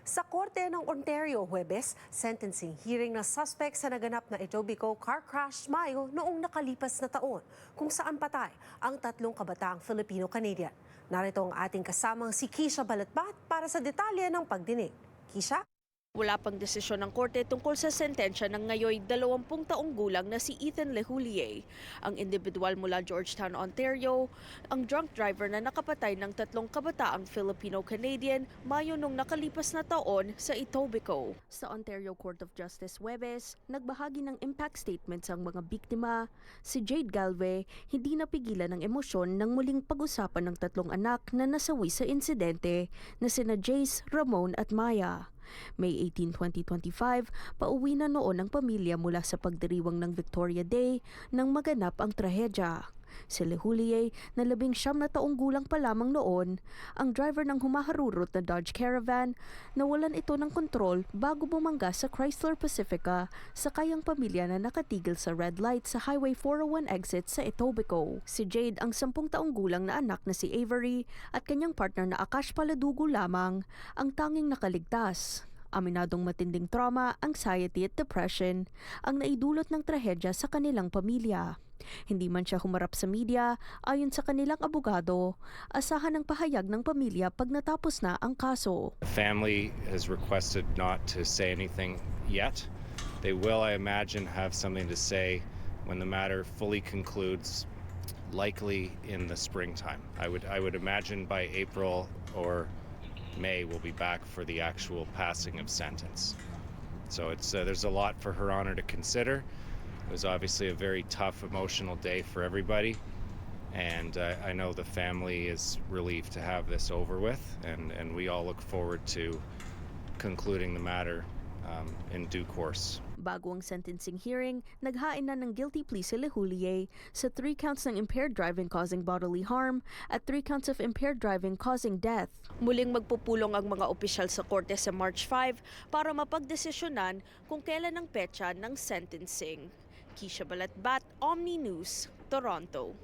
Sa Korte ng Ontario, Huwebes, sentencing hearing ng suspect sa naganap na Etobicoke car crash Mayo noong nakalipas na taon, kung saan patay ang tatlong kabataang Filipino-Canadian. Narito ang ating kasamang si Kisha Balatbat para sa detalye ng pagdinig. Kisha? Wala pang desisyon ng korte tungkol sa sentensya ng ngayoy 20 taong gulang na si Ethan Lehulier, ang individual mula Georgetown, Ontario, ang drunk driver na nakapatay ng tatlong kabataang Filipino-Canadian Mayo nung nakalipas na taon sa Etobicoke. Sa Ontario Court of Justice Huwebes, nagbahagi ng impact statements ang mga biktima. Si Jade Galve hindi napigilan ng emosyon nang muling pag-usapan ng tatlong anak na nasawi sa insidente na sina Jace, Ramon at Maya. May 18, 2025, pauwi na noon ang pamilya mula sa pagdiriwang ng Victoria Day nang maganap ang trahedya. Si Lehulier, na 19 na taong gulang pa lamang noon, ang driver ng humaharurot na Dodge Caravan, nawalan ito ng kontrol bago bumangga sa Chrysler Pacifica sa kayang pamilya na nakatigil sa red light sa Highway 401 exit sa Etobicoke. Si Jade, ang 10 taong gulang na anak na si Avery at kanyang partner na Akash Paladugo lamang, ang tanging nakaligtas. Aminadong matinding trauma, anxiety at depression ang naidulot ng trahedya sa kanilang pamilya. Hindi man siya humarap sa media, ayon sa kanilang abogado, asahan ang pahayag ng pamilya pag natapos na ang kaso. The family has requested not to say anything yet. They will, I imagine, have something to say when the matter fully concludes, likely in the springtime. I would imagine by April or May we'll be back for the actual passing of sentence. So there's a lot for Her Honor to consider. It was obviously a very tough emotional day for everybody, and I know the family is relieved to have this over with, and we all look forward to concluding the matter in due course. Bago ang sentencing hearing, naghain na ng guilty plea si Lehulier sa 3 counts ng impaired driving causing bodily harm at 3 counts of impaired driving causing death. Muling magpupulong ang mga opisyal sa korte sa March 5 para mapagdesisyonan kung kailan ang petsa ng sentencing. Kisha Balatbat, Omni News, Toronto.